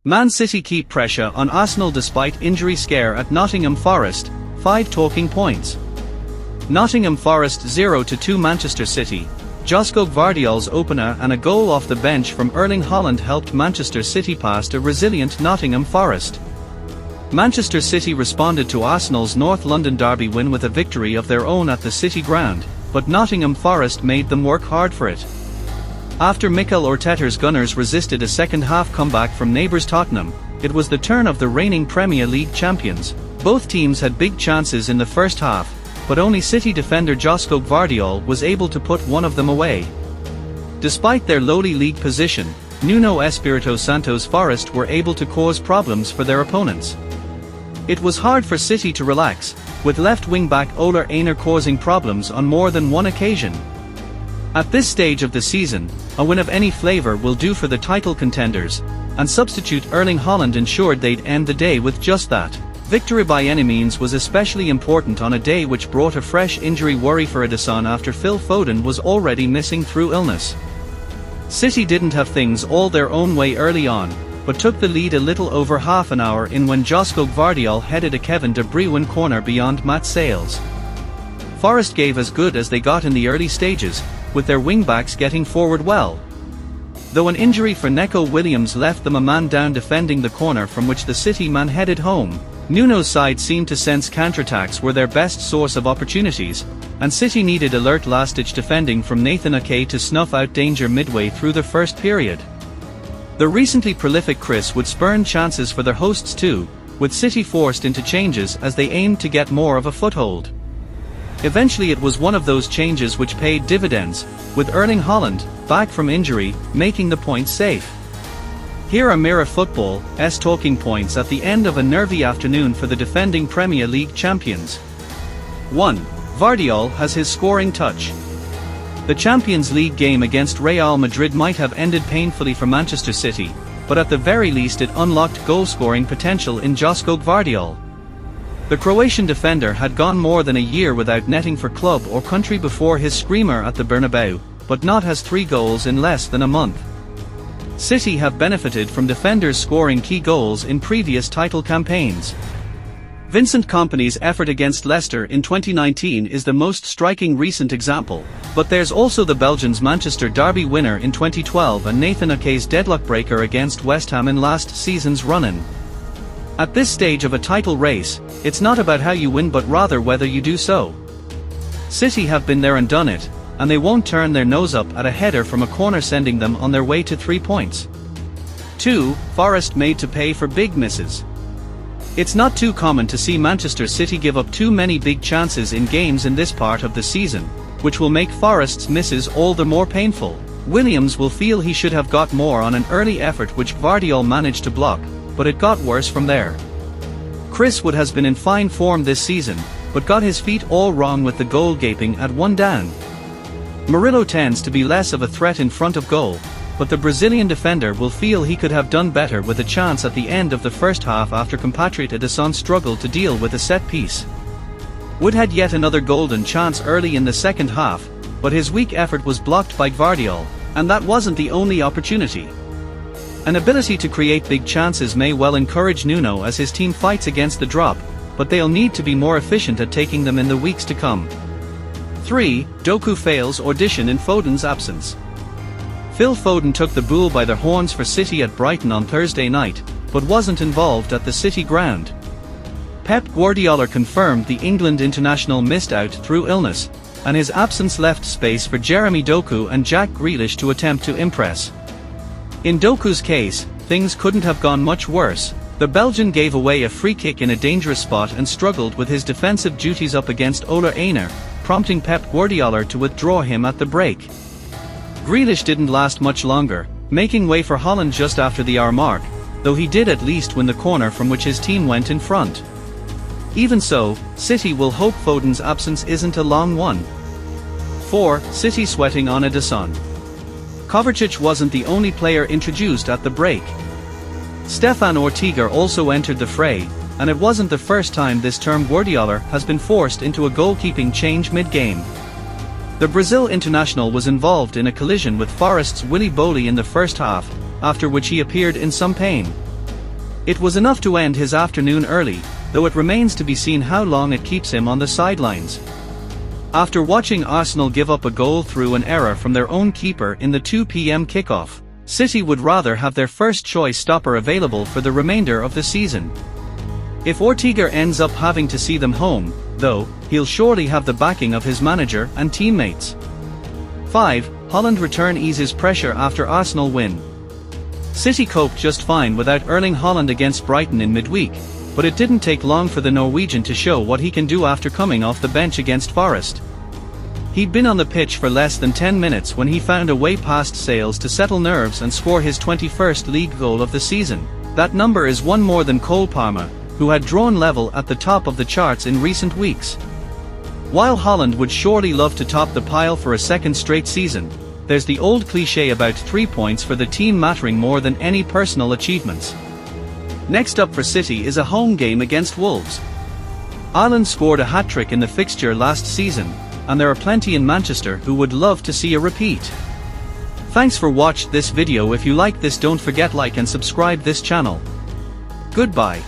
Man City keep pressure on Arsenal despite injury scare at Nottingham Forest, 5 talking points. Nottingham Forest 0-2 Manchester City. Josko Gvardiol's opener and a goal off the bench from Erling Haaland helped Manchester City past a resilient Nottingham Forest. Manchester City responded to Arsenal's North London derby win with a victory of their own at the City ground, but Nottingham Forest made them work hard for it. After Mikel Arteta's Gunners resisted a second-half comeback from neighbours Tottenham, it was the turn of the reigning Premier League champions. Both teams had big chances in the first half, but only City defender Josko Gvardiol was able to put one of them away. Despite their lowly league position, Nuno Espirito Santo's Forest were able to cause problems for their opponents. It was hard for City to relax, with left wing-back Ole Einar causing problems on more than one occasion. At this stage of the season, a win of any flavour will do for the title contenders, and substitute Erling Haaland ensured they'd end the day with just that. Victory by any means was especially important on a day which brought a fresh injury worry for Ederson after Phil Foden was already missing through illness. City didn't have things all their own way early on, but took the lead a little over half an hour in when Josko Gvardiol headed a Kevin De Bruyne corner beyond Matt Sales. Forest gave as good as they got in the early stages, with their wing-backs getting forward well. Though an injury for Neco Williams left them a man down defending the corner from which the City man headed home, Nuno's side seemed to sense counterattacks were their best source of opportunities, and City needed alert last-ditch defending from Nathan Ake to snuff out danger midway through the first period. The recently prolific Chris would spurn chances for their hosts too, with City forced into changes as they aimed to get more of a foothold. Eventually it was one of those changes which paid dividends, with Erling Haaland, back from injury, making the points safe. Here are Mirror Football's talking points at the end of a nervy afternoon for the defending Premier League champions. 1. Gvardiol has his scoring touch. The Champions League game against Real Madrid might have ended painfully for Manchester City, but at the very least it unlocked goal-scoring potential in Josko Gvardiol. The Croatian defender had gone more than a year without netting for club or country before his screamer at the Bernabeu, but not has 3 goals in less than a month. City have benefited from defenders scoring key goals in previous title campaigns. Vincent Kompany's effort against Leicester in 2019 is the most striking recent example, but there's also the Belgians' Manchester derby winner in 2012 and Nathan Ake's deadlock breaker against West Ham in last season's run-in. At this stage of a title race, it's not about how you win but rather whether you do so. City have been there and done it, and they won't turn their nose up at a header from a corner sending them on their way to 3 points. 2. Forest made to pay for big misses. It's not too common to see Manchester City give up too many big chances in games in this part of the season, which will make Forest's misses all the more painful. Williams will feel he should have got more on an early effort which Gvardiol managed to block, but it got worse from there. Chris Wood has been in fine form this season, but got his feet all wrong with the goal gaping at 1 down. Murillo tends to be less of a threat in front of goal, but the Brazilian defender will feel he could have done better with a chance at the end of the first half after compatriot Ederson struggled to deal with a set piece. Wood had yet another golden chance early in the second half, but his weak effort was blocked by Gvardiol, and that wasn't the only opportunity. An ability to create big chances may well encourage Nuno as his team fights against the drop, but they'll need to be more efficient at taking them in the weeks to come. 3. Doku fails audition in Foden's absence. Phil Foden took the bull by the horns for City at Brighton on Thursday night, but wasn't involved at the City ground. Pep Guardiola confirmed the England international missed out through illness, and his absence left space for Jeremy Doku and Jack Grealish to attempt to impress. In Doku's case, things couldn't have gone much worse. The Belgian gave away a free kick in a dangerous spot and struggled with his defensive duties up against Ole Einar, prompting Pep Guardiola to withdraw him at the break. Grealish didn't last much longer, making way for Haaland just after the hour mark, though he did at least win the corner from which his team went in front. Even so, City will hope Foden's absence isn't a long one. 4. City sweating on Ederson. Kovacic wasn't the only player introduced at the break. Stefan Ortega also entered the fray, and it wasn't the first time this term Guardiola has been forced into a goalkeeping change mid-game. The Brazil international was involved in a collision with Forest's Willy Boly in the first half, after which he appeared in some pain. It was enough to end his afternoon early, though it remains to be seen how long it keeps him on the sidelines. After watching Arsenal give up a goal through an error from their own keeper in the 2 p.m. kickoff, City would rather have their first choice stopper available for the remainder of the season. If Ortega ends up having to see them home, though, he'll surely have the backing of his manager and teammates. 5. Haaland return eases pressure after Arsenal win. City coped just fine without Erling Haaland against Brighton in midweek, but it didn't take long for the Norwegian to show what he can do after coming off the bench against Forest. He'd been on the pitch for less than 10 minutes when he found a way past Sales to settle nerves and score his 21st league goal of the season. That number is one more than Cole Palmer, who had drawn level at the top of the charts in recent weeks. While Haaland would surely love to top the pile for a second straight season, there's the old cliché about 3 points for the team mattering more than any personal achievements. Next up for City is a home game against Wolves. Haaland scored a hat-trick in the fixture last season, and there are plenty in Manchester who would love to see a repeat. Thanks for watching this video. If you like this, don't forget like and subscribe this channel. Goodbye.